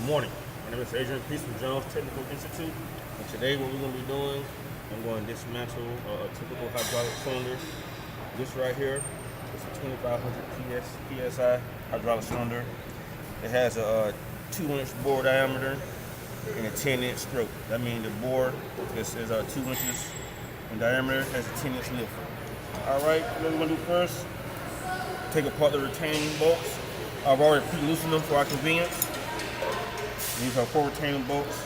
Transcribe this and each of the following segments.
morning. My name is Adrian Peace from Jones Technical Institute. And today what we're going to be doing, I'm going to dismantle a typical hydraulic cylinder. This right here is a 2500 PSI hydraulic cylinder. It has a 2-inch bore diameter and a 10-inch stroke. That means the bore is 2 inches in diameter, has a 10-inch lift. Alright, what we're going to do first, take apart the retaining bolts. I've already pre-loosened them for our convenience. These are 4 retaining bolts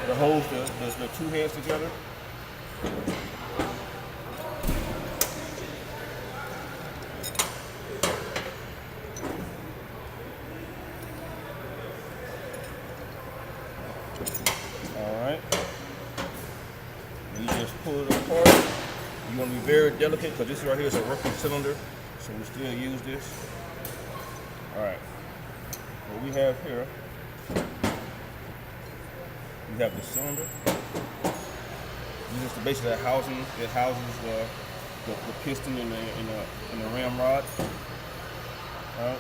that hold the two heads together. Alright. You just pull it apart. You want to be very delicate because this right here is a working cylinder, so we still use this. Alright. What we have here, we have the cylinder. This is basically the housing. It houses the piston and the ramrod. Alright.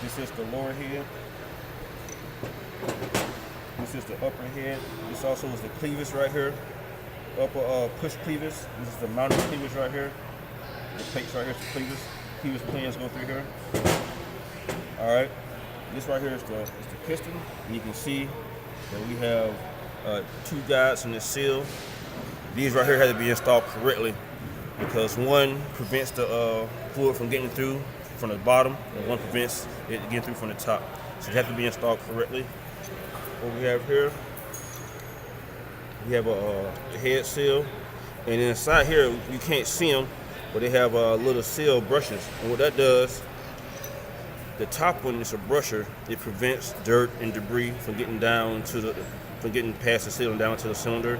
This is the lower head. This is the upper head. This also is the clevis right here. Upper push clevis. This is the mounting clevis right here. The plates right here is the clevis. Clevis plans go through here. Alright. This right here is the piston. And you can see that we have 2 guides on this seal. These right here have to be installed correctly because one prevents the fluid from getting through from the bottom and one prevents it getting through from the top. So they have to be installed correctly. What we have here, we have a head seal, and inside here you can't see them, but they have little seal brushes. And what that does, the top one is a brusher. It prevents dirt and debris from getting down to from getting past the seal and down to the cylinder,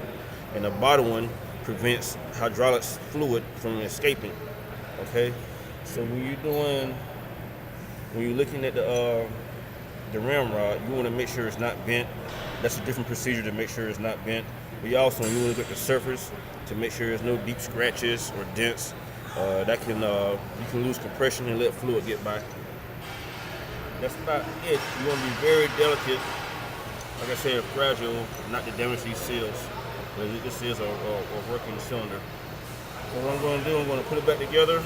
and the bottom one prevents hydraulics fluid from escaping. Okay, so when you're looking at the ramrod, you want to make sure it's not bent. That's a different procedure to make sure it's not bent. But you want to look at the surface to make sure there's no deep scratches or dents. That can you can lose compression and let fluid get by. That's about it. You want to be very delicate, like I said, fragile, not to damage these seals. Because this is a working cylinder. So what I'm going to do, I'm going to put it back together.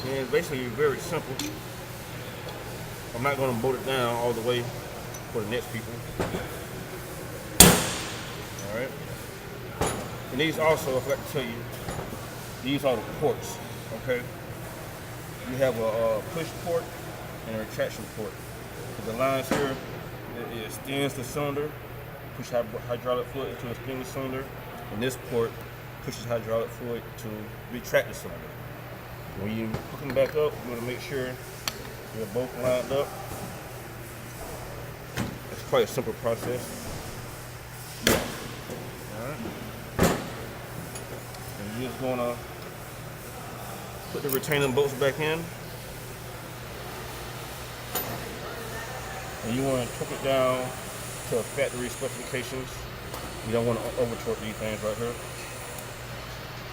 And basically, it's very simple. I'm not going to bolt it down all the way for the next people. Alright. And these also, I forgot to tell you, these are the ports. Okay. You have a push port and a retraction port. The lines here, it extends the cylinder, push hydraulic fluid into a extended cylinder, and this port pushes hydraulic fluid to retract the cylinder. When you hook them back up, you want to make sure they're both lined up. It's quite a simple process. Alright. And you're just going to put the retaining bolts back in. And you want to torque it down to factory specifications. You don't want to over torque these things right here.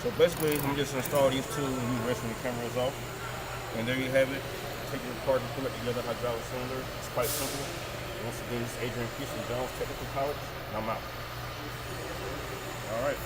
So basically, I'm just install these two and you rest when the camera is off. And there you have it. Take it apart and put it together, hydraulic cylinder. It's quite simple. Once again, this is Adrian Peace from Jones Technical College, and I'm out. All right.